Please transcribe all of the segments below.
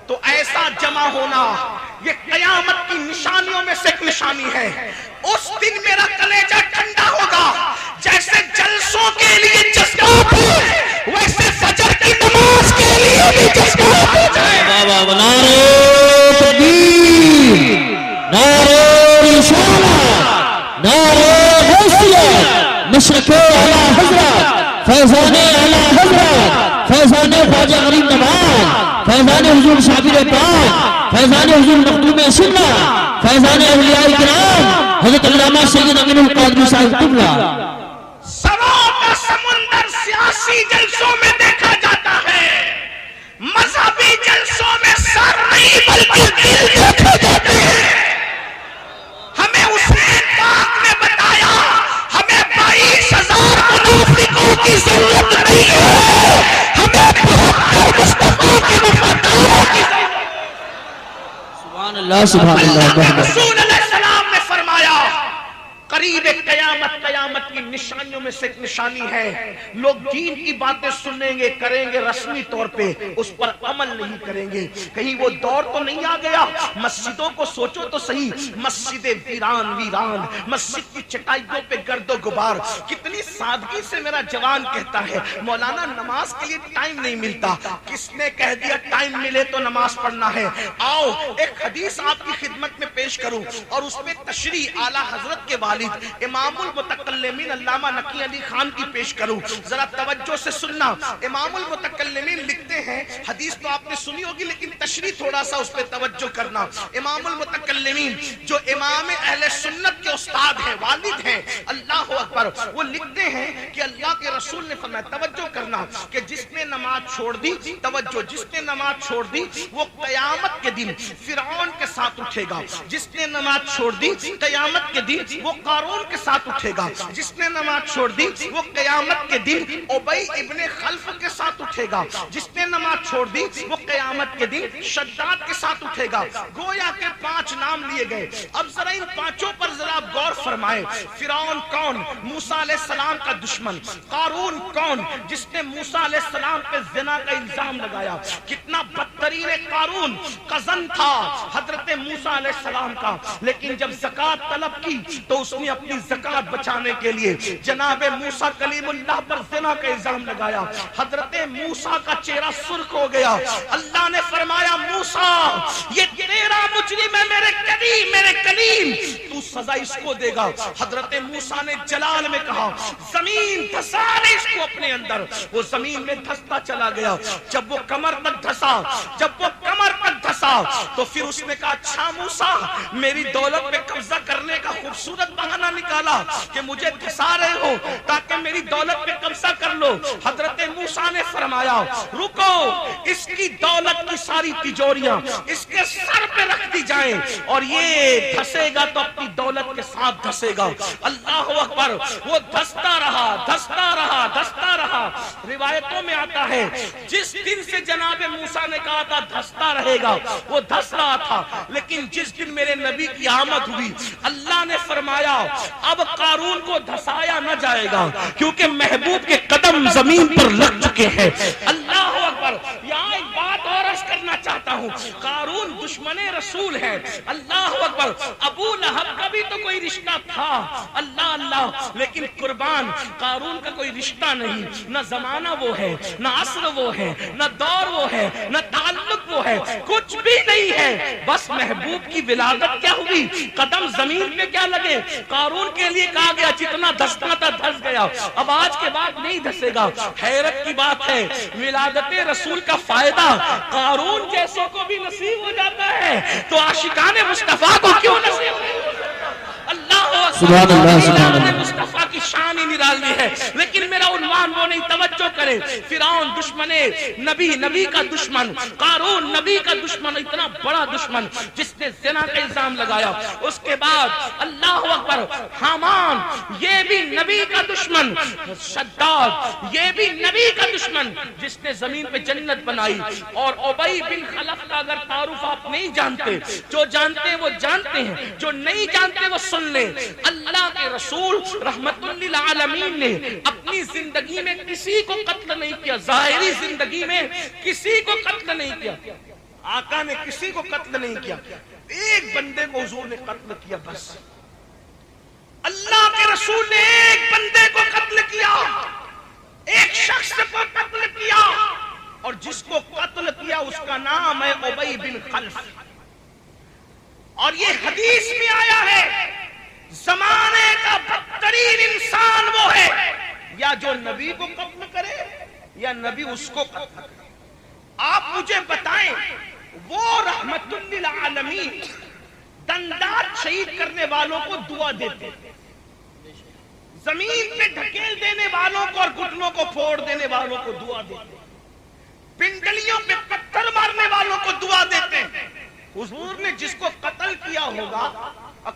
تو ایسا جمع ہونا یہ قیامت کی نشانیوں میں سے ایک نشانی ہے. اس دن میرا کلیجہ ٹھنڈا ہوگا. جیسے جلسوں کے لیے جذبات ہے ویسے فجر کی نماز کے لیے بھی جذبات ہو جائے. نعرہ تکبیر، نعرہ رسالت، نعرہ غوثیت، مشرق اعلی حضرت، فیضان اعلی حضرت، فیضان خواجہ غریب نواز، فیضان حضور شابر پاک، فیضان حضور مخدوم سنت، فیضان اولیاء کرام حضرت علامہ سید امین القادری صاحب قبلہ. سروں کا سمندر سیاسی جلسوں میں دیکھا جاتا ہے، مذہبی جلسوں میں سر نہیں بلکہ دل دیکھے جاتے ہیں. ہمیں حسین پاک نے بتایا ہمیں 22,000 منافقوں کی ضرورت نہیں ہے، ہمیں 72 مصطفیٰ کے وفاداروں کی ضرورت ہے. سبحان اللہ سبحان اللہ. رسول علیہ السلام نے فرمایا قریب قیامت کی نشانیوں میں سے ایک نشانی ہے. لوگ دین کی باتیں سنیں گے، کریں گے رسمی طور پہ، اس پر عمل نہیں کریں گے. کہیں وہ دور تو نہیں آ گیا؟ مسجدوں کو سوچو تو صحیح، مسجدیں ویران، مسجد کی چٹائیوں پہ گرد و غبار. کتنی سادگی سے میرا جوان کہتا ہے مولانا نماز کے لیے ٹائم نہیں ملتا. کس نے کہہ دیا ٹائم ملے تو نماز پڑھنا ہے؟ آؤ ایک حدیث آپ کی خدمت میں پیش کروں اور اس میں تشریح اعلیٰ حضرت کے والد امام المتکلمین علامہ نقی علی خان کی پیش کروں. ذرا توجہ سے سننا. امام المتکلمین لکھتے ہیں، حدیث تو آپ نے سنی ہوگی لیکن تشریح تھوڑا سا اس پہ توجہ کرنا. امام المتکلمین جو امام اہل سنت کے استاد ہیں، والد ہیں، اللہ اکبر، وہ لکھتے ہیں کہ اللہ کے رسول نے فرمایا، توجہ کرنا، کہ جس نے نماز چھوڑ دی، توجہ، جس نے نماز چھوڑ دی وہ قیامت کے دن فرعون کے ساتھ اٹھے گا. جس نے نماز چھوڑ دی قیامت کے دن وہ قارون کے ساتھ اٹھے گا. جس نے نماز چھوڑ دی وہ قیامت کے دن ابی ابن خلف کے ساتھ اٹھے گا. جس نے نماز چھوڑ دی وہ قیامت کے دن شداد کے ساتھ اٹھے گا. گویا کے 5 نام لیے گئے. اب ذرا ان 5 پر ذرا غور فرمائے. فرعون کون؟ موسیٰ علیہ السلام کا دشمن. قارون کون؟ جس نے موسیٰ علیہ السلام پہ زنا کا الزام لگایا. کتنا بدترین قارون، کزن تھا حضرت موسیٰ علیہ السلام کا، لیکن جب زکوٰۃ طلب کی تو اس نے اپنی زکوٰۃ بچانے کے لیے جناب موسیٰ کلیم اللہ پر زنا کا الزام لگایا. حضرت موسیٰ کا چہرہ سرخ ہو گیا. اللہ نے فرمایا موسیٰ یہ تیرا مجرم ہے، میرے کلیم، تو سزا اس کو دے گا. حضرت موسیٰ نے جلال میں کہا زمین دھسا دے اس کو اپنے اندر. وہ زمین میں دھستا چلا گیا. جب وہ کمر تک دھسا تو پھر اس نے کہا اچھا موسیٰ میری دولت پہ قبضہ کرنے کا خوبصورت بہانہ نکالا کہ مجھے دھسا رہے ہو تاکہ میری دولت پہ قبضہ کر لو. حضرت موسیٰ نے فرمایا رکو، اس کی دولت کی ساری تجوریاں اس کے سر پہ رکھ دی جائیں اور یہ دھسے گا تو اپنی دولت کے ساتھ دھسے گا. اللہ اکبر. وہ دھستا رہا. روایتوں میں آتا ہے جس دن سے جناب موسیٰ نے کہا تھا دھستا رہے گا وہ دھس رہا تھا، لیکن جس دن میرے نبی کی آمد ہوئی اللہ نے فرمایا اب قارون کو دھسایا نہ جائے گا کیونکہ محبوب کے قدم زمین پر لگ چکے ہیں. اللہ اکبر. یہاں ایک بات اور عرض کرنا چاہتا ہوں، قارون دشمن رسول ہے. اللہ اکبر. ابو لہب کا بھی تو کوئی رشتہ تھا، اللہ، لیکن قربان قارون کا کوئی رشتہ نہیں. نہ زمانہ وہ ہے، نہ عصر وہ ہے، نہ دور وہ ہے، نہ تعلق وہ ہے، کچھ بھی نہیں ہے. بس محبوب کی ولادت کیا ہوئی، قدم زمین پہ کیا لگے. قارون کے لیے کہا گیا جتنا دھسنا تھا دھس گیا، اب آج کے بعد نہیں دھسے گا. حیرت کی بات ہے ولادت رسول کا فائدہ قارون جیسوں کو بھی نصیب ہو جاتا ہے تو عاشقان مصطفیٰ کو کیوں نصیب نہیں ہو جاتا. اللہ سبحان اللہ. مصطفیٰ کی شان ہی نرالی ہے. لیکن میرا عنوان وہ نہیں، توجہ کریں. فرعون دشمن نبی کا دشمن، قارون نبی کا دشمن، اتنا بڑا دشمن جس نے زنا کا الزام لگایا. اس کے بعد اللہ اکبر حامان یہ بھی نبی کا دشمن، شداد یہ بھی نبی کا دشمن جس نے زمین پہ جنت بنائی. اور ابی بن خلف کا اگر تعارف آپ نہیں جانتے، جو جانتے ہیں وہ جانتے ہیں، جو نہیں جانتے وہ سن لیں. اللہ کے رسول رحمت للعالمین نے اپنی زندگی میں کسی کو قتل نہیں کیا، ظاہری زندگی میں کسی کو قتل نہیں کیا، آقا نے کسی کو قتل نہیں کیا، ایک بندے کو حضور نے قتل کیا بس۔ اللہ کے رسول نے ایک بندے کو قتل کیا، ایک شخص کو قتل کیا، اور جس کو قتل کیا اس کا نام ہے ابی بن خلف۔ اور یہ حدیث میں آیا ہے زمانے کا بدترین انسان وہ ہے یا جو نبی کو قتل کرے یا نبی اس کو قتل کرے۔ آپ مجھے بتائیں وہ رحمت للعالمین دندات شہید کرنے والوں کو دعا دیتے، زمین پہ ڈھکیل دینے والوں کو اور گھٹنوں کو پھوڑ دینے والوں کو دعا دیتے، پنڈلیوں پہ پتھر مارنے والوں کو دعا دیتے۔ حضور نے جس کو قتل کیا ہوگا،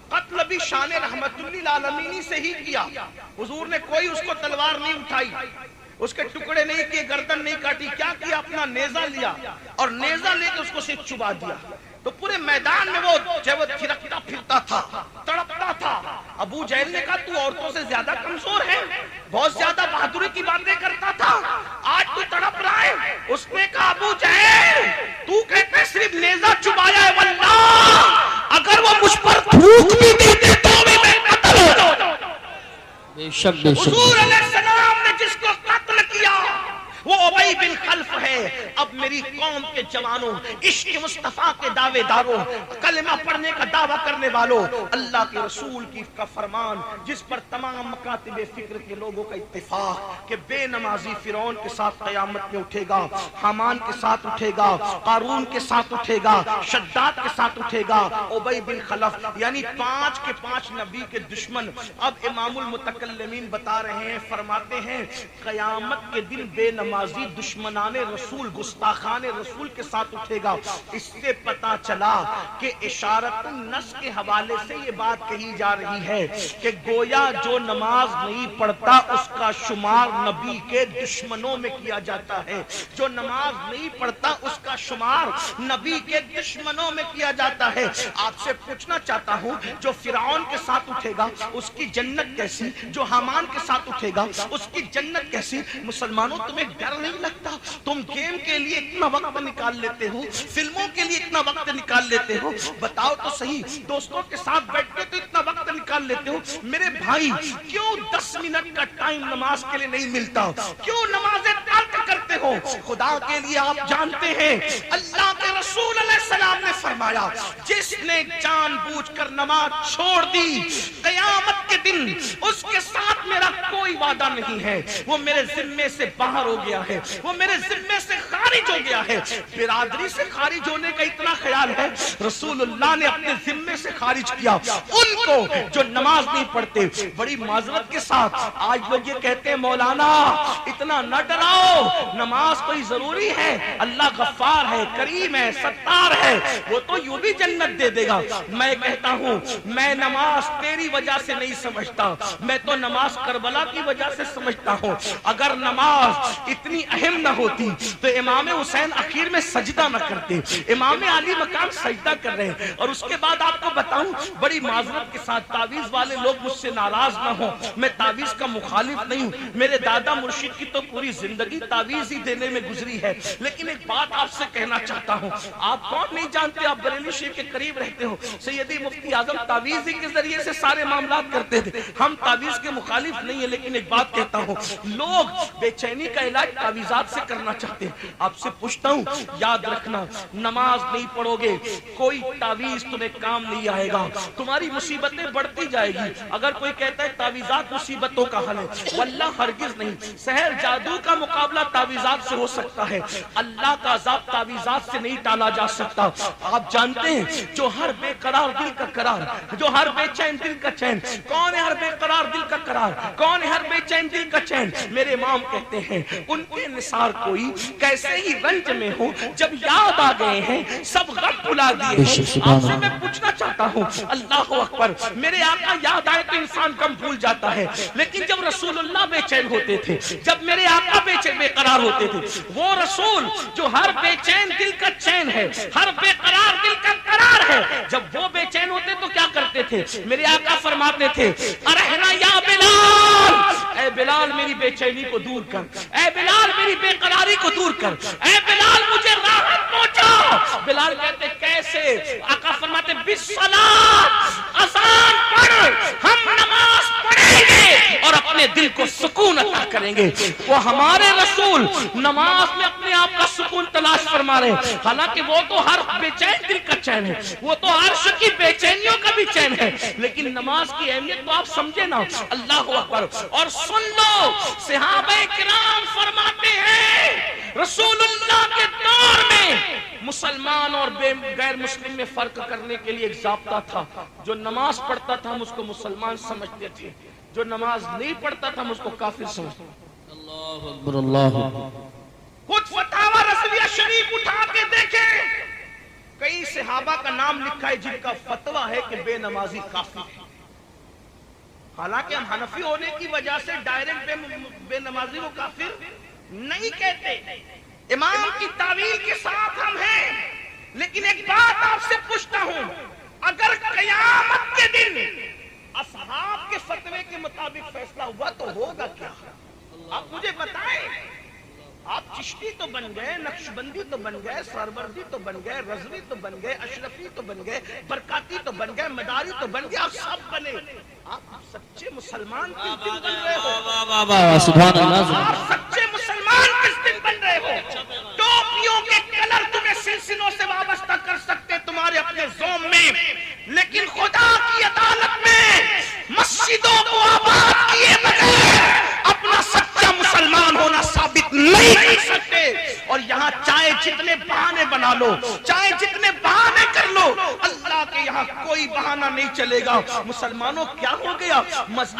قتل بھی شان رحمت للعالمین سے ہی کیا، حضور نے کوئی اس کو تلوار نہیں اٹھائی، اس کے ٹکڑے نہیں کیے، گردن نہیں کاٹی، کیا کیا؟ اپنا نیزہ لیا اور نیزہ لے کے اس کو صرف چبا دیا، تو پورے میدان میں وہ جب تھرکتا پھرتا تھا، تڑپتا تھا۔ ابو جہل نے کہا تو عورتوں سے زیادہ کمزور ہے، بہت زیادہ بہادری کی باتیں کرتا تھا، آج تو تڑپ رہا ہے۔ اس نے کہا ابو جہل تو کہتے صرف نیزہ چبایا ہے، واللہ اگر وہ مجھ پر تھوک بھی دیتے تو بھی میں قتل ہو جاؤں۔ بے شک بے شک۔ حضور علیہ السلام نے جس کو قتل کیا وہ ابی بن خلف ہے۔ اب میری قوم کے جوانوں، عشق مصطفیٰ کے دعوے داروں، کلمہ پڑھنے کا دعویٰ کرنے والوں، اللہ کے رسول کی کا فرمان جس پر تمام مکاتب فکر کے لوگوں کا اتفاق کہ بے نمازی فرعون کے ساتھ قیامت میں اٹھے گا، حامان کے ساتھ اٹھے گا، قارون کے ساتھ اٹھے گا، شداد کے ساتھ اٹھے گا، ابی بن خلف، یعنی 5 کے 5 نبی کے دشمن۔ اب امام المتکلمین بتا رہے ہیں، فرماتے ہیں قیامت کے دن بے نمازی دشمنان رسول، گستاخان رسول کے ساتھ اٹھے گا۔ اس سے پتا چلا کہ اشارت النص کے حوالے سے یہ بات کہی جا رہی ہے کہ گویا جو نماز نہیں پڑھتا اس کا شمار نبی کے دشمنوں میں کیا جاتا ہے، جو نماز نہیں پڑھتا اس کا شمار نبی کے دشمنوں میں کیا جاتا ہے۔ آپ سے پوچھنا چاہتا ہوں جو فرعون کے ساتھ اٹھے گا اس کی جنت کیسی، جو حامان کے ساتھ اٹھے گا اس کی جنت کیسی؟ مسلمانوں تمہیں ڈر نہیں لگتا؟ تم گیم کے لیے اتنا وقت نکال لیتے ہو، فلموں کے لیے اتنا وقت نکال لیتے ہو، بتاؤ تو صحیح، دوستوں کے ساتھ بیٹھ کے تو اتنا وقت نکال لیتے ہو، میرے بھائی کیوں 10 منٹ کا ٹائم نماز کے لیے نہیں ملتا؟ کیوں نمازیں ترک کرتے ہو؟ خدا کے لیے آپ جانتے ہیں اللہ کے رسول علیہ السلام نے فرمایا جس نے جان بوجھ کر نماز چھوڑ دی قیامت کے دن اس کے ساتھ میرا کوئی وعدہ نہیں ہے، وہ میرے ذمے سے باہر ہو گیا ہے، وہ میرے ذمے سے خارج ہو گیا ہے۔ برادری سے خارج ہونے کا اتنا خیال ہے، رسول اللہ نے اپنے ذمے سے خارج کیا ان کو جو نماز نہیں پڑھتے۔ بڑی معذرت کے ساتھ آج لوگ یہ کہتے ہیں مولانا اتنا نہ ڈراؤ، نماز کوئی ضروری ہے، اللہ غفار ہے، کریم ہے، ستار ہے، وہ تو یوں بھی جنت دے دے گا۔ میں کہتا ہوں میں نماز تیری وجہ سے نہیں سمجھتا، میں تو نماز کربلا کی وجہ سے سمجھتا ہوں۔ اگر نماز اتنی اہم نہ ہوتی تو امام حسین اخیر میں سجدہ نہ کرتے، امام علی مقام سجدہ کر رہے ہیں۔ اور اس کے بعد آپ کو بتاؤں بڑی معذرت کے ساتھ، تعویذ والے لوگ مجھ سے ناراض نہ ہوں، میں تعویذ کا مخالف نہیں ہوں، میرے دادا مرشد کی تو پوری زندگی تعویذ ہی دینے میں گزری ہے، لیکن ایک بات آپ سے کہنا چاہتا ہوں، آپ کون نہیں جانتے، آپ بریلی شریف کے قریب رہتے ہو، سیدی مفتی اعظم تعویذ ہی کے ذریعے سے سارے معاملات کرتے تھے، ہم تعویذ کے مخالف نہیں ہیں، لیکن ایک بات کہتا ہوں لوگ بے چینی کا علاج تعویذات سے کرنا چاہتے ہیں۔ آپ سے پوچھتا ہوں یاد رکھنا نماز نہیں پڑھو گے کوئی تعویذ تمہیں کام نہیں آئے گا، تمہاری مصیبتیں بڑھتی جائے گی۔ اگر کوئی کہتا ہے تعویذات مصیبتوں کا حل ہے، واللہ ہرگز نہیں، سحر جادو کا مقابلہ تعویذات سے ہو سکتا ہے، اللہ کا عذاب تعویذات سے نہیں ٹالا جا سکتا۔ آپ جانتے ہیں جو ہر بے قرار دل کا قرار، جو ہر بے چین دل کا چین، کون ہے ہر بے قرار دل کا قرار، کون ہے ہر بے چین دل کا چین؟ میرے امام کہتے ہیں ان کے نثار کوئی کیسے ہی رنج میں ہو، جب یاد آ گئے ہیں سب غم بھلا دیے ہیں۔ آپ سے میں پوچھنا چاہتا ہوں اللہ اکبر، میرے آقا یاد آئے تو انسان کم بھول جاتا ہے، لیکن جب رسول اللہ بے چین ہوتے تھے، جب میرے آقا بے قرار ہوتے تھے، وہ رسول جو ہر بے چین دل کا چین ہے، ہر بے قرار دل کا قرار ہے، جب وہ بے چین ہوتے تو کیا کرتے تھے؟ میرے آقا فرماتے تھے ارحنا یا بلال، بلال میری بے چینی کو دور کر، اے بلال میری بے قراری کو دور کر، اے بلال مجھے راحت پہنچا۔ بلال کہتے کیسے؟ آقا فرماتے بالصلاۃ، اذان پڑھ، ہم نماز پڑھیں گے اور اپنے دل کو سکون عطا کریں گے۔ وہ ہمارے رسول نماز میں اپنے آپ کا سکون تلاش فرما رہے ہیں، حالانکہ وہ تو ہر بے چین دل کا چین ہے، وہ تو عرش کی بے چینیوں کا بھی چین ہے، لیکن نماز کی اہمیت تو آپ سمجھے نا۔ اللہ اکبر۔ اور سن لو، صحابہ کرام فرماتے ہیں رسول اللہ کے دور میں مسلمان اور غیر مسلم میں فرق کرنے کے لیے ایک ضابطہ تھا۔ جو نماز پڑھتا تھا ہم اس کو مسلمان سمجھتے تھے، جو نماز نہیں پڑھتا تھا ہم اس کو کافر سمجھتے تھے۔ اللہ اکبر، اللہ اکبر۔ خود فتاوی رضویہ شریف اٹھا کے دیکھیں، کئی صحابہ کا نام لکھا ہے جن کا فتویٰ ہے کہ بے نمازی کافر ہے۔ حالانکہ ہم حنفی ہونے کی وجہ سے ڈائریکٹ بے نمازی کو کافر نہیں کہتے، امام کی تعویل کے ساتھ ہم ہیں۔ لیکن ایک بات آپ سے پوچھتا ہوں، اگر قیامت کے دن اصحاب کے فتوے کے مطابق فیصلہ ہوا تو ہوگا کیا؟ آپ مجھے بتائیں۔ آپ چشتی تو بن گئے، نقشبندی تو بن گئے، سہروردی تو بن گئے، رضوی تو بن گئے، اشرفی تو بن گئے، برکاتی تو بن گئے، مداری تو بن گئے، آپ سب بنے۔ آپ سچے مسلمان کس دن بن رہے ہو؟ سبحان اللہ۔ آپ سچے مسلمان کس دن بن رہے ہو؟ ٹوپیوں کے کلر تمہیں سلسلوں سے وابستہ کر سکتے تمہارے اپنے زوم میں، لیکن خدا کی عدالت میں مسجدوں کو آباد کیے بغیر اپنا سچا مسلمان ہونا ثابت نہیں کر سکتے۔ اور یہاں چاہے جتنے بہانے بنا لو، چاہے جتنے بہانے کر لو، اللہ کے یہاں کوئی بہانہ نہیں چلے گا۔ مسلمانوں کیا ہو گیا؟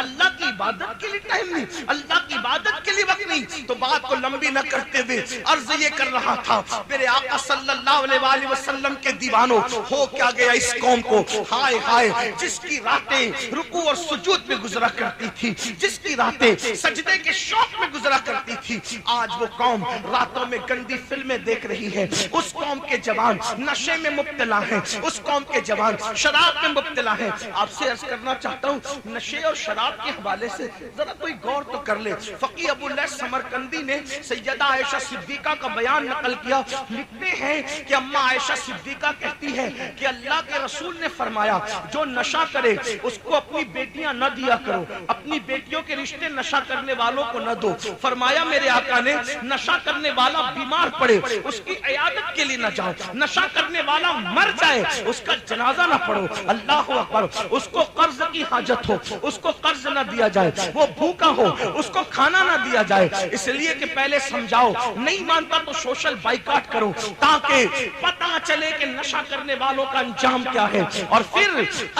اللہ کی عبادت کے لیے ٹائم نہیں، اللہ کی عبادت کے لیے وقت نہیں۔ تو بات کو لمبی نہ کرتے ہوئے عرض یہ کر رہا تھا، میرے آقا صلی اللہ علیہ وآلہ وسلم کے دیوانوں، ہو کیا گیا اس قوم کو؟ ہائے ہائے، جس کی راتیں رکوع اور سجود میں گزرا کرتی تھی، جس کی راتیں سجدے کے شوق میں گزرا کرتی تھی، آج وہ قوم راتوں میں گندی فلمیں دیکھ رہی ہے۔ اس قوم کے جوان نشے میں مبتلا ہیں، اس قوم کے جوان شراب میں مبتلا ہیں۔ آپ سے عرض کرنا چاہتا ہوں، نشے اور شراب کے حوالے سے ذرا کوئی غور تو کر لے۔ فقیہ ابو لیث سمرقندی نے سیدہ عائشہ صدیقہ کا بیان نقل کیا، لکھتے ہیں کہ اماں عائشہ صدیقہ کہتی ہے کہ اللہ کے رسول نے فرمایا جو نشہ کرے اس کو اپنی بیٹیاں نہ دیا کرو، اپنی بیٹیوں کے رشتے نشہ کرنے والوں کو نہ دو۔ فرمایا میرے آقا نے نشہ کرنے والا بیمار پڑے اس کی عیادت کے لیے نہ جاؤ، نشہ کرنے والا مر جائے اس کا جنازہ نہ پڑھو۔ اللہ اکبر۔ اس کو قرض کی حاجت ہو اس کو قرض نہ دیا جائے، وہ بھوکا ہو اس کو کھانا نہ دیا جائے، اس لیے کہ پہلے سمجھاؤ، نہیں مانتا تو سوشل بائیکاٹ کرو تاکہ پتہ چلے کہ نشہ کرنے والوں کا انجام کیا ہے۔ اور پھر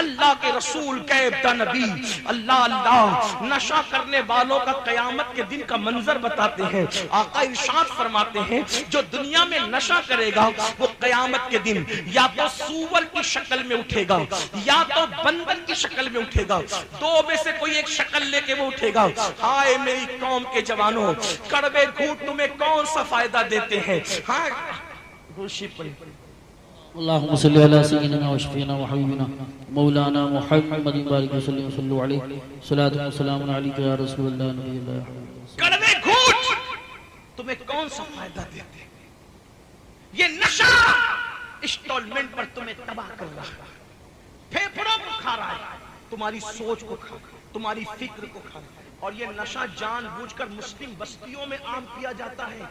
اللہ کے رسول غیب دا نبی اللہ نشہ کرنے والوں کا قیامت کے دن کا منظر بتاتے ہیں۔ آقا ارشاد فرماتے ہیں جو دنیا میں نشہ کرے گا وہ قیامت کے دن یا تو سور کی شکل میں اٹھے گا یا تو بندر کی شکل میں اٹھے گا، دو میں سے کوئی ایک شکل لے کے وہ اٹھے گا۔ ہائے میری قوم کے جوانوں، کڑوے گھونٹ تمہیں کون سا فائدہ دیتے ہیں؟ ہاں روشی پڑی۔ اللهم صل على سيدنا وشفينا وحبيبنا مولانا محمد بارك وسلم وصلوا عليه صلاة والسلام عليك يا رسول الله نبي الله۔ کڑوے گھونٹ تمہیں کون سا فائدہ دیتے ہیں؟ یہ نشہ انسٹالمنٹ پر تمہیں تباہ کر رہا ہے، پھیپھڑوں کو کھا رہا ہے، تمہاری سوچ کو کھا رہا ہے، تمہاری فکر کو کھا رہا ہے۔ اور یہ نشہ جان بوجھ کر مسلم بستیوں میں عام کیا جاتا ہے۔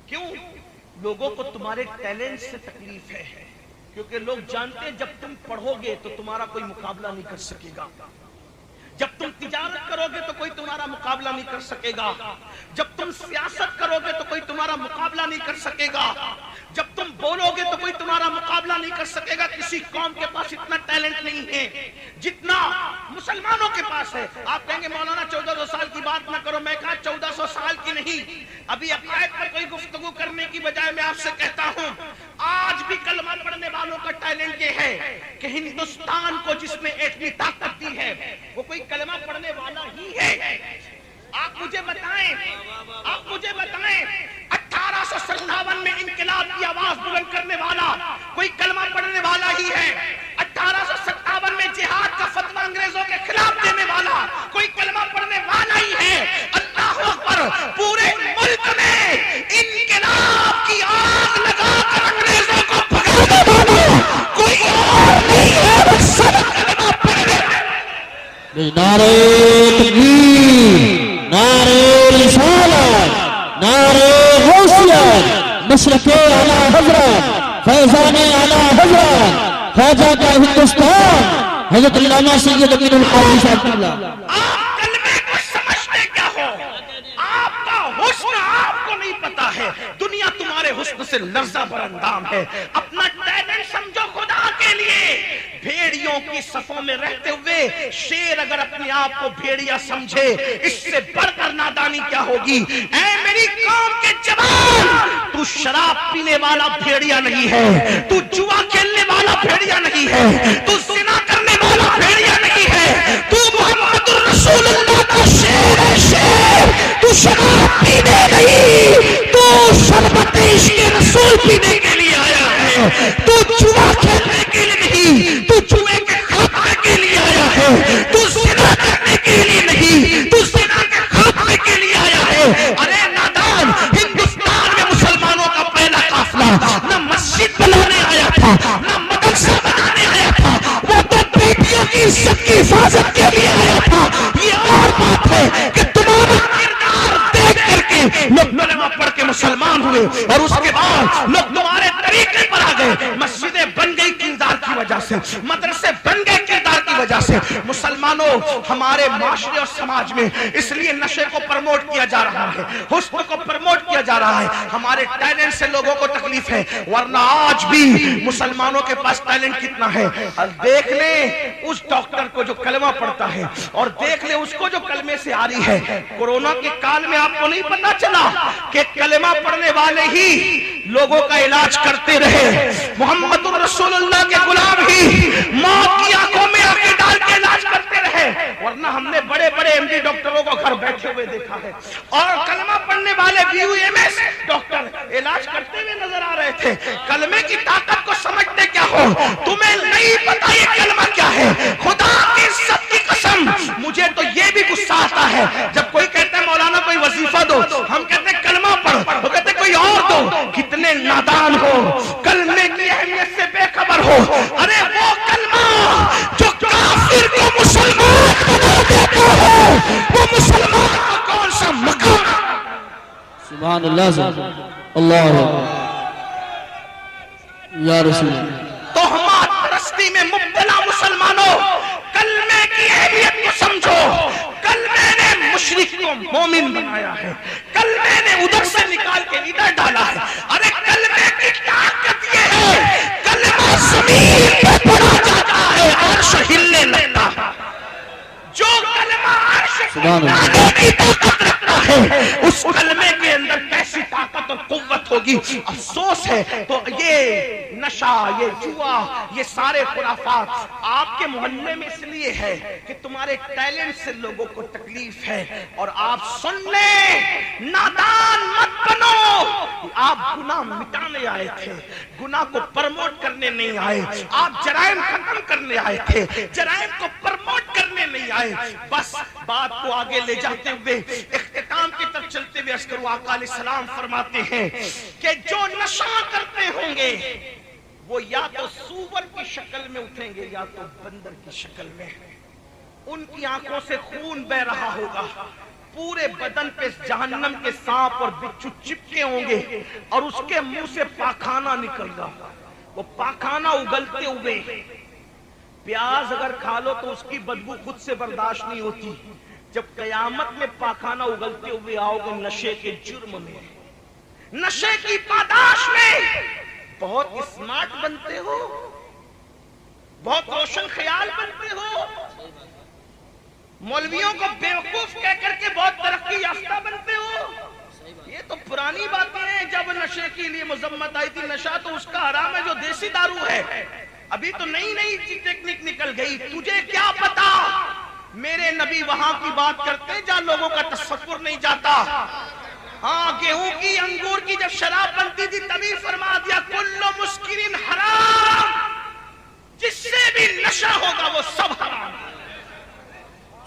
کیوں؟ لوگوں کو تمہارے ٹیلنٹ سے تکلیف ہے، کیونکہ لوگ جانتے ہیں جب تم پڑھو گے تو تمہارا کوئی مقابلہ نہیں کر سکے گا، جب تم تجارت کرو گے تو کوئی تمہارا مقابلہ نہیں کر سکے گا، جب تم سیاست کرو گے تو کوئی تمہارا مقابلہ نہیں کر سکے گا، جب تم بولو گے تو کوئی تمہارا مقابلہ نہیں کر سکے گا۔ کسی قوم کے پاس اتنا ٹیلنٹ نہیں ہے جتنا مسلمانوں کے پاس ہے۔ آپ کہیں گے مولانا 1400 سال کی بات نہ کرو، میں کہا 1400 سال کی نہیں، ابھی عقائد پر کوئی گفتگو کرنے کی بجائے میں آپ سے کہتا ہوں آج بھی کلمہ پڑھنے والوں کا ٹیلنٹ یہ ہے کہ ہندوستان کو جس نے ایٹمی طاقت دی ہے وہ کوئی کلمہ پڑھنے والا ہی ہے۔ آپ مجھے بتائیں 1857 میں انقلاب کی آواز بلند کرنے والا کوئی کلمہ پڑھنے والا ہی ہے، 1857 میں جہاد کا فتویٰ انگریزوں کے خلاف دینے والا کوئی کلمہ پڑھنے والا ہی ہے۔ نعرہ تکبیر، نعرہ رسالت، نعرہ غوثیت، مشرق اعلی حضرت، فیضان اعلی حضرت، خواجہ کا ہندوستان، حضرت علامہ سید امین القادری صاحب اللہ۔ آپ کلمے کو سمجھتے کیا ہو؟ آپ کا حسن آپ کو نہیں پتا ہے، دنیا تمہارے حسن سے لرزہ بر اندام ہے۔ اپنا ٹیلنٹ سمجھو خدا کے لیے۔ بھیڑیوں کی صفوں میں رہتے ہوئے شیر اگر اپنے آپ کو بھیڑیا سمجھے، اس سے بڑھ کر نادانی کیا ہوگی؟ اے میری قوم کے جوان، تو شراب پینے والا بھیڑیا نہیں ہے، تو جوا کھیلنے والا بھیڑیا نہیں ہے، تو زنا کرنے والا بھیڑیا نہیں ہے، تو محمد الرسول اللہ کا شیر ہے، شیر۔ تو شراب پینے نہیں، تو شربت عشق رسول پینے کے لیے آیا ہے، تو جوا کھیلنے کے لیے نہیں، تو جوے کے خاتمے کے لیے آیا ہے، تو زنا کرنے کے لیے نہیں، تو زنا کے خاتمے کے لیے آیا ہے۔ ارے نادان، ہندوستان میں مسلمانوں کا پہلا قافلہ نہ مسجد بنانے آیا تھا، نہ مدرسہ بنانے آیا تھا، وہ تو بیٹیوں کی عزت کی حفاظت کے لیے آیا تھا۔ یہ اور بات ہے کہ تمہارا کردار دیکھ کر کے لوگ کلمہ پڑھ کے مسلمان ہوئے، اور اس کے بعد لوگ تمہارے طریقے پر آ گئے۔ مسجدیں بن گئی کردار کی وجہ سے، مدرسے بن گئے کردار کی وجہ سے۔ مسلمانوں، ہمارے معاشرے اور سماج میں اس لیے نشے کو پرموٹ کیا جا رہا ہے، حسن کو پرموٹ کیا جا رہا ہے، ہمارے ٹیلنٹ سے لوگوں کو تکلیف ہے، ورنہ آج بھی مسلمانوں کے پاس ٹیلنٹ کتنا ہے۔ دیکھ لیں اس ڈاکٹر کو جو کلمہ پڑھتا ہے، اور دیکھ لیں اس کو جو کلمے سے آ رہی ہے۔ کورونا کے کال میں آپ کو نہیں پتا چلا کہ کلمہ پڑھنے والے ہی لوگوں کا علاج کرتے رہے، محمد الرسول اللہ کے غلام ہی موت کی آنکھوں میں آنکھیں ڈال کے علاج کرتے رہے، ورنہ ہم نے بڑے بڑے ایم ڈی ڈاکٹروں کو گھر بیٹھے ہوئے دیکھا ہے، اور کلمہ پڑھنے والے BUMS ڈاکٹر علاج کرتے ہوئے نظر آ رہے تھے۔ کلمے کی طاقت کو سمجھتے کیا ہو؟ تمہیں نہیں پتا یہ کلمہ کیا ہے؟ خدا کی عزت کی قسم، مجھے تو یہ بھی غصہ آتا ہے جب کوئی کہتا ہے مولانا کوئی وظیفہ دو، ہم کہتے ہیں کلمہ پڑھ، وہ کہتے ہیں کوئی اور دو۔ کتنے نادان ہو، کلمے کی اہمیت سے بے خبر ہو۔ ارے وہ کلمہ جو کافر کو مسلمان بنا دیتا ہے، وہ مسلمان کا کون سا مقام؟ سبحان اللہ، اللہ یا رسول اللہ۔ تہمات پرستی میں مبتلا مسلمانوں، کلمے کی اہمیت کو سمجھو۔ کلمے نے مشرک کو مومن بنایا ہے، کلمے نے ادھر سے نکال کے ادھر ڈالا ہے۔ ارے کلمے کی طاقت یہ ہے، کلمہ زمین پہ پڑا جاتا ہے عرش ہلنے لگتا ہے۔ جو کلمہ عرش ہلانے کی طاقت رکھتا ہے، اس کلمے کے اندر کیسی طاقت اور قوت ہوگی۔ افسوس ہے تو یہ نشہ، یہ جوا، یہ سارے خرافات آپ کے محلے میں اس لیے ہے کہ تمہارے ٹیلنٹ سے لوگوں کو تکلیف ہے، اور آپ سن لیں، نادان مت بنو۔ آپ گناہ مٹانے آئے تھے، گناہ کو پرموٹ کرنے نہیں آئے۔ آپ جرائم ختم کرنے آئے تھے، جرائم کو پرموٹ کرنے نہیں آئے۔ بس بات کو آگے لے جاتے ہوئے اختتام کی طرف چلتے ہوئے عسکر آقا علیہ السلام فرماتے ہیں کہ جو نشہ کرتے ہوں گے وہ یا تو سور کی شکل میں اٹھیں گے یا تو بندر کی شکل میں۔ ان کی آنکھوں سے خون بہ رہا ہوگا، پورے بدن پہ جہنم کے سانپ اور بچھو چپکے ہوں گے، اور اس کے منہ سے پاخانہ نکل گا۔ وہ پاخانہ اگلتے ہوئے، پیاز اگر کھا لو تو اس کی بدبو خود سے برداشت نہیں ہوتی، جب قیامت میں پاخانہ اگلتے ہوئے آؤ گے نشے کے جرم میں، نشے کی پاداش میں، بہت اسمارٹ بنتے ہو، بہت روشن خیال بنتے ہو، مولویوں کو بیوقوف کہہ کر کے بہت ترقی یافتہ بنتے ہو۔ یہ تو پرانی باتیں ہیں، جب نشے کے لیے مذمت آئی تھی، نشہ تو اس کا حرام ہے جو دیسی دارو ہے، ابھی تو نئی نئی ٹیکنیک نکل گئی۔ تجھے کیا پتا، میرے نبی وہاں کی بات کرتے جہاں لوگوں کا تصور نہیں جاتا۔ ہاں، گیہوں کی انگور کی جب شراب بنتی تھی تبھی فرما دیا کلو مسکرین حرام، جس سے بھی نشہ ہوگا وہ سب حرام ہے۔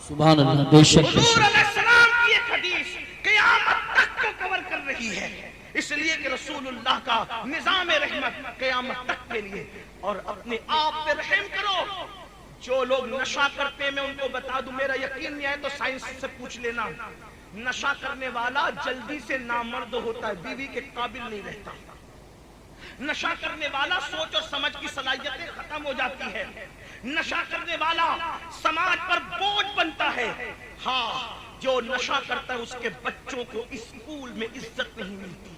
سبحان اللہ، بے شک حضور علیہ السلام کی ایک حدیث قیامت تک کو کور کر رہی ہے، اس لیے کہ رسول اللہ کا نظام رحمت قیامت تک کے لیے۔ اور اپنے آپ پہ رحم کرو، جو لوگ نشہ کرتے ہیں میں ان کو بتا دوں، میرا یقین نہیں ہے تو سائنس سے پوچھ لینا، نشہ کرنے والا جلدی سے نامرد ہوتا ہے، بیوی کے قابل نہیں رہتا۔ نشہ کرنے والا سوچ اور سمجھ کی صلاحیتیں ختم ہو جاتی ہے، نشہ کرنے والا سماج پر بوجھ بنتا ہے۔ ہاں، جو نشہ کرتا ہے اس کے بچوں کو اسکول میں عزت نہیں ملتی۔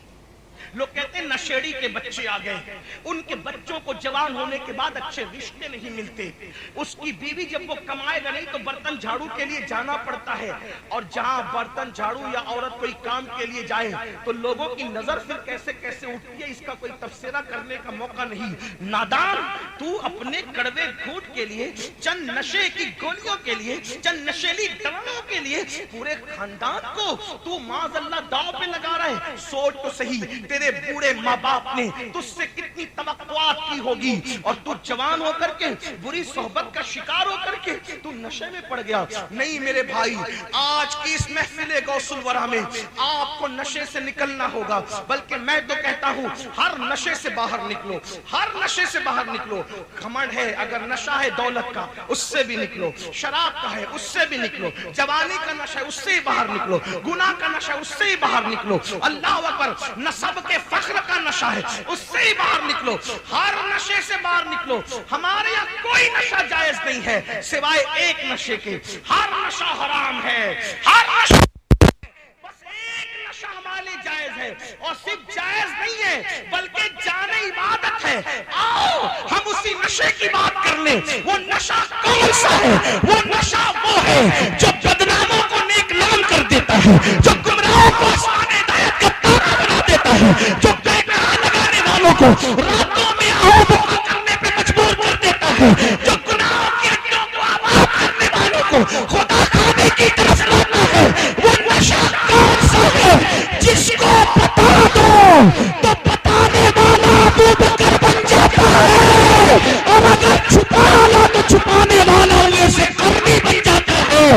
لوگ کہتے ہیں نشیڑی کے بچے آ گئے، ان کے بچوں کو جوان ہونے کے بعد اچھے رشتے نہیں ملتے۔ اس کی بیوی جب وہ کمائے گا نہیں تو برتن جھاڑو کے لیے جانا پڑتا ہے، اور جہاں برتن جھاڑو یا عورت کوئی کام کے لیے جائے تو لوگوں کی نظر پھر کیسے کیسے اٹھتی ہے، اس کا کوئی تبصرہ کرنے کا موقع نہیں۔ نادان، تو اپنے کڑوے گھونٹ کے لیے، چند نشے کی گولیوں کے لیے، چند نشیلی دوائوں کے لیے پورے خاندان کو تو معاذ اللہ داؤ پہ لگا رہا ہے۔ سوچ تو صحیح، تیرے بوڑھے ماں باپ نے تجھ سے کتنی توقعات کی ہوگی، اور تو جوان ہو کر کے بری صحبت کا شکار ہو کر کے تو نشے میں پڑ گیا۔ نہیں میرے بھائی، آج کی اس محفل غوث الورا میں آپ کو نشے سے نکلنا ہوگا، بلکہ میں تو کہتا ہوں ہر نشے سے باہر نکلو، ہر نشے سے باہر نکلو۔ گھمنڈ ہے، اگر نشہ ہے دولت کا اس سے بھی نکلو، شراب کا ہے اس سے بھی نکلو، جوانی کا نشہ ہے اس سے ہی باہر نکلو، گناہ کا نشہ ہے اس سے ہی باہر نکلو، اللہ اکبر، نسب کے فخر کا نشہ ہے اس سے ہی باہر نکلو، ہر نشے سے باہر نکلو۔ ہمارے یہاں کوئی نشہ جائز نہیں ہے سوائے ایک نشے کے، ہر نشہ حرام ہے، ہر نشہ، بس ایک نشہ ہمارے لیے جائز ہے، اور صرف جائز نہیں ہے بلکہ جان عبادت ہے۔ آؤ ہم اسی نشے کی بات کر لیں۔ وہ نشہ کون سا ہے؟ وہ نشہ وہ ہے جو بدناموں کو نیک نام کر دیتا ہے، جو گمراہوں کو آسمان ہدایت کا تارا بنا دیتا ہے، جو بے کہا لگانے والوں کو راتوں میں آہو بکا کرنے پہ مجبور کر دیتا ہے، جو گناہوں کی ہڈیوں کو آباد کرنے والوں کو خدا خانے کی طرف لاتا ہے۔ وہ نشہ کون سا ہے؟ جس کو بتا دو تو بتانے والا ابو بکر بن جاتا ہے، اور اگر چھپا لا تو چھپانے والا یہ سے قرنی بن جاتا ہے۔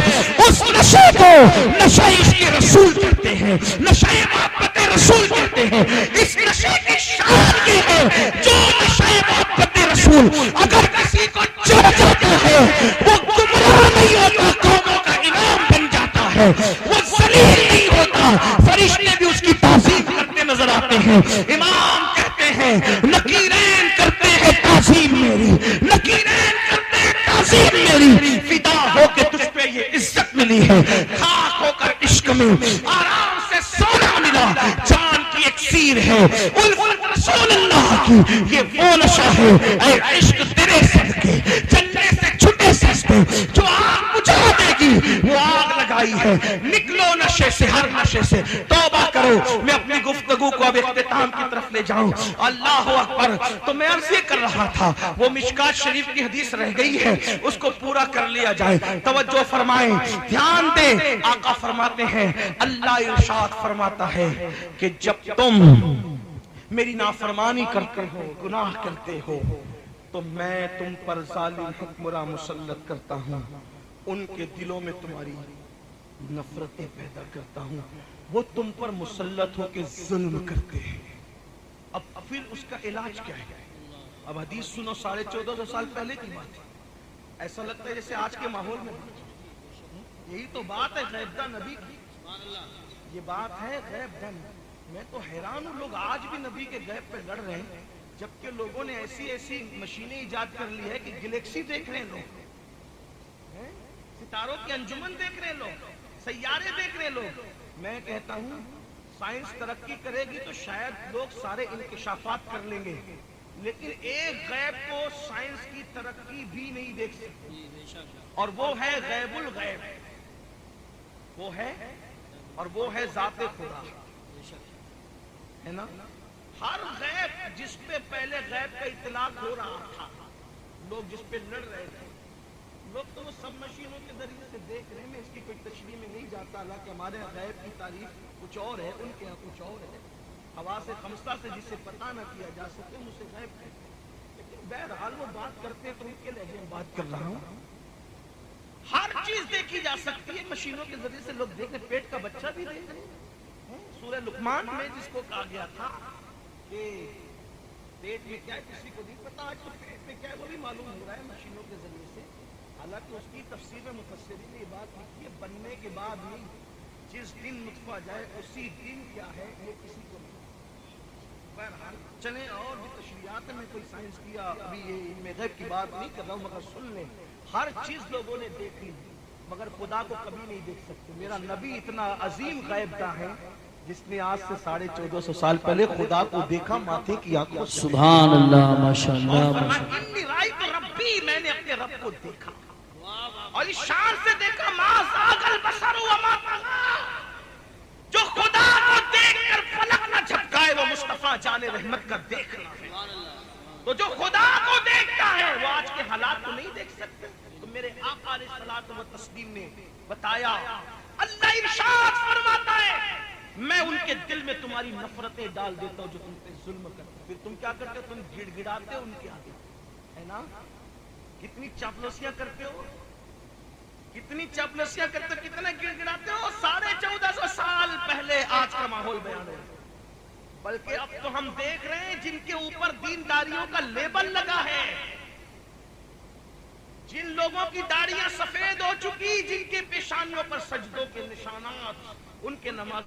اس نشے کو نشہ عشق رسول کہتے ہیں، نشہ محبت رسول کہتے ہیں۔ اس نشے کی شان یہ ہے، جو نشہ محبت رسول اگر کسی کو چڑھ جاتا ہے وہ گمراہ نہیں ہوتا، قوموں کا انعام بن جاتا ہے، وہ ذلیل نہیں ہوتا، فرشتے بھی اس کی تعظیم کرتے نظر آتے ہیں۔ امام کہتے ہیں نکیرین کرتے ہیں تعظیم میری، نکیرین کرتے ہیں تعظیم میری، فدا ہو کے تجھ پہ یہ عزت ملی ہے، خاک ہو کر عشق میں آرام سے سونا ملا، جان کی ایک سیر ہے الفت رسول اللہ کی، یہ وہ نشہ ہے اے عشق تیرے صدقے جلنے سے چھٹے سستے، جو آگ بجھا دے گی وہ آگ لگائی ہے۔ نکلو نشے سے، ہر نشے سے توبہ کرو۔ میں اپنی گفتگو کو اب اختتام کی طرف لے جاؤں، اللہ اکبر۔ تو میں عرض یہ کر رہا تھا وہ مشکات شریف کی حدیث رہ گئی ہے، اس کو پورا کر لیا جائے، توجہ فرمائیں، دھیان دیں۔ آقا فرماتے ہیں، اللہ ارشاد فرماتا ہے کہ جب تم میری نافرمانی کرتے ہو، گناہ کرتے ہو، تو میں تم پر ظالم حکمراں مسلط کرتا ہوں، ان کے دلوں میں تمہاری نفرتیں پیدا کرتا ہوں، وہ تم پر مسلط ہو کے ظلم کرتے ہیں۔ اب پھر اس کا علاج کیا ہے؟ اب حدیث سنو، 1450 سال پہلے کی بات ہے، ایسا لگتا ہے جیسے آج کے ماحول میں یہی تو بات ہے غیب داں نبی کی، یہ بات ہے غیب داں۔ میں تو حیران ہوں، لوگ آج بھی نبی کے غیب پہ لڑ رہے ہیں، جبکہ لوگوں نے ایسی ایسی مشینیں ایجاد کر لی ہے کہ گلیکسی دیکھ رہے ہیں لوگ، ستاروں کی انجمن دیکھ رہے ہیں لوگ، سیارے دیکھ رہے ہیں لوگ۔ میں کہتا ہوں سائنس ترقی کرے گی تو شاید لوگ سارے انکشافات کر لیں گے، لیکن ایک غیب کو سائنس کی ترقی بھی نہیں دیکھ سکتی، اور وہ ہے غیب الغیب، وہ ہے، اور وہ ہے ذات خدا، ہے نا۔ ہر غیب جس پہ پہلے غیب کا اطلاق ہو رہا تھا، لوگ جس پہ لڑ رہے تھے، لوگ تو وہ سب مشینوں کے ذریعے سے دیکھ رہے ہیں۔ میں اس کی کوئی تشریح میں نہیں جاتا، حالانکہ ہمارے غیب کی تعریف کچھ اور ہے، ان کے یہاں کچھ اور ہے۔ حواس خمسہ سے جسے پتہ نہ کیا جا سکے ہم اسے غیب کہتے ہیں، لیکن بہرحال وہ بات کرتے ہیں تو ان کے لہجے میں بات کر رہا ہوں۔ ہر چیز دیکھی جا سکتی ہے مشینوں کے ذریعے سے، لوگ دیکھ رہے، پیٹ کا بچہ بھی دیکھ رہے ہیں۔ سورہ لقمان میں جس کو کہا گیا تھا کہ پیٹ میں کیا ہے کسی کو نہیں پتا، آج تو پیٹ میں کیا ہے وہ بھی معلوم ہو رہا ہے مشینوں کے ذریعے سے۔ حالانکہ اس کی تفسیر میں مفسرین نے یہ بات لکھی ہے بننے کے بعد نہیں، جس دن نطفہ جائے اسی دن کیا ہے یہ کسی کو نہیں۔ بہرحال چلیں اور بھی تشریحات میں کوئی سائنس کیا، ابھی یہ علم غیب کی بات نہیں کر رہا ہوں، مگر سن لیں ہر چیز لوگوں نے دیکھی مگر خدا کو کبھی نہیں دیکھ سکتے۔ میرا نبی اتنا عظیم غیب کا ہے جس نے آج سے 1450 سال پہلے خدا کو دیکھا ماتھے کی آنکھوں سے، سبحان اللہ ماشاءاللہ اور فرمایا انی رأیت ربی، میں نے اپنے رب کو دیکھا اور اس شان سے دیکھا ما زاغ البصر وما طغى، جو خدا کو دیکھ کر فلک نہ جھپکائے وہ مصطفیٰ جان رحمت کا دیکھنا ہے۔ تو جو خدا کو دیکھتا ہے وہ آج کے حالات کو نہیں دیکھ سکتے۔ تو میرے آقا علیہ الصلوۃ والتسلیم نے بتایا، اللہ ارشاد فرماتا ہے میں ان کے دل میں تمہاری نفرتیں ڈال دیتا ہوں جو تم پہ ظلم کرتے، پھر تم کیا کرتے ہو؟ تم گڑ گڑاتے ہو ان کے آگے، ہے نا؟ کتنی چاپلوسیاں کرتے ہو، کتنی چاپلوسیاں کرتے ہو، کتنے گڑ گڑاتے ہو۔ 1450 سال پہلے آج کا ماحول بیان ہے، بلکہ اب تو ہم دیکھ رہے ہیں جن کے اوپر دینداریوں کا لیبل لگا ہے، جن لوگوں کی داڑیاں سفید ہو چکی، جن کے پیشانیوں پر سجدوں کے نشانات، ان کے نماز